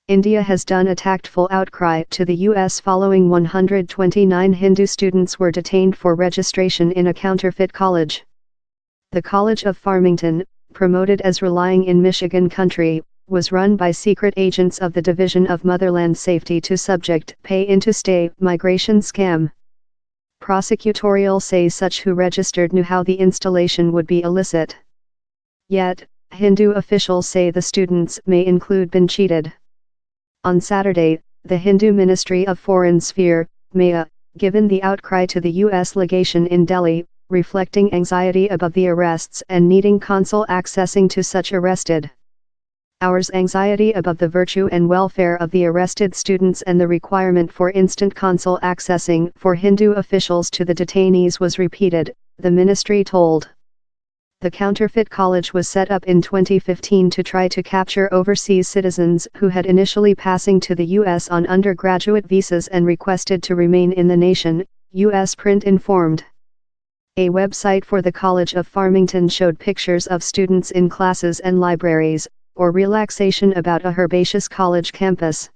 India has done a tactful outcry to the US following 129 Hindu students were detained for registration in a counterfeit college. The College of Farmington, promoted as relying in Michigan country, was run by secret agents of the Division of Motherland Safety to subject pay into stay migration scam. Prosecutorial say such who registered knew how the installation would be illicit. Yet, Hindu officials say the students may include been cheated. On Saturday, the Hindu Ministry of Foreign Affairs, MAA, given the outcry to the U.S. legation in Delhi, reflecting anxiety about the arrests and needing consul accessing to such arrested. Ours anxiety about the virtue and welfare of the arrested students and the requirement for instant consul accessing for Hindu officials to the detainees was repeated, the ministry told. The counterfeit college was set up in 2015 to try to capture overseas citizens who had initially passing to the U.S. on undergraduate visas and requested to remain in the nation, U.S. Print informed. A website for the College of Farmington showed pictures of students in classes and libraries, or relaxation about a herbaceous college campus.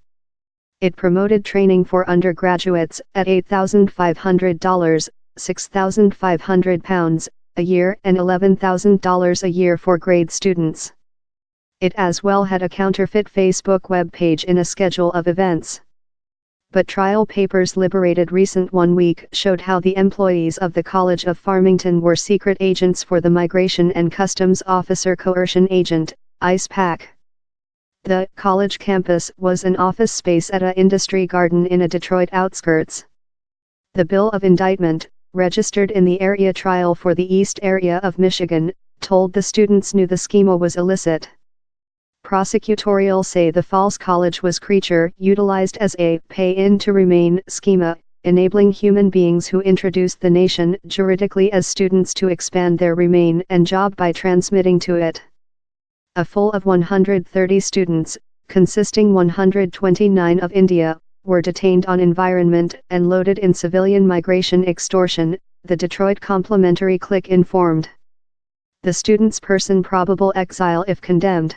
It promoted training for undergraduates at $8,500, £6,500 a year and $11,000 a year for grade students. It as well had a counterfeit Facebook web page in a schedule of events. But trial papers liberated recent 1 week showed how the employees of the College of Farmington were secret agents for the Migration and Customs Officer Coercion Agent, ICE-PAC. The college campus was an office space at a industry garden in a Detroit outskirts. The bill of indictment, registered in the area trial for the East area of Michigan, told the students knew the schema was illicit. Prosecutorial say the false college was creature utilized as a pay-in to remain schema, enabling human beings who introduced the nation juridically as students to expand their remain and job by transmitting to it. A full of 130 students, consisting 129 of India, were detained on environment and loaded in civilian migration extortion, the Detroit Complementary Click informed. The students' person probable exile if condemned.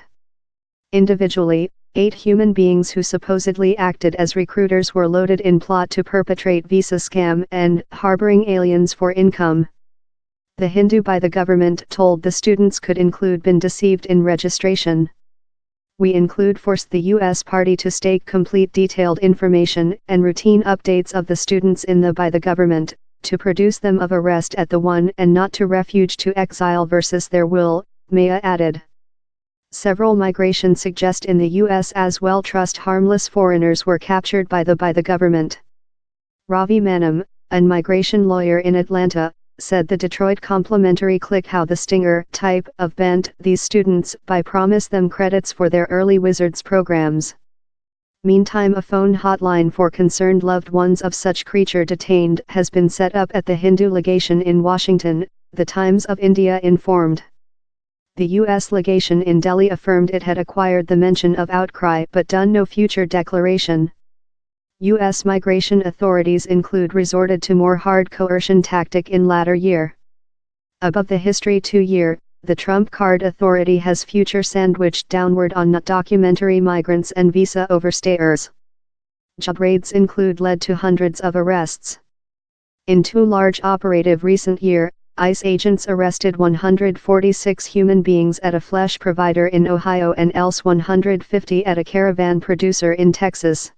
Individually, 8 human beings who supposedly acted as recruiters were loaded in plot to perpetrate visa scam and harboring aliens for income. The Hindu by the government told the students could include been deceived in registration. We include forced the U.S. party to stake complete detailed information and routine updates of the students in the by the government, to produce them of arrest at the one and not to refuge to exile versus their will, MAA added. Several migration suggest in the U.S. as well trust harmless foreigners were captured by the government. Ravi Manam, a migration lawyer in Atlanta, said the Detroit Complementary Click how the stinger type of bent these students by promise them credits for their early Wizards programs. Meantime, a phone hotline for concerned loved ones of such creature detained has been set up at the Hindu legation in Washington, the Times of India informed. The U.S. legation in Delhi affirmed it had acquired the mention of outcry but done no future declaration. U.S. migration authorities include resorted to more hard coercion tactic in latter year. Above the history 2 year, the Trump card authority has future sandwiched downward on not documentary migrants and visa overstayers. Job raids include led to hundreds of arrests. In 2 large operative recent year, ICE agents arrested 146 human beings at a flesh provider in Ohio and else 150 at a caravan producer in Texas.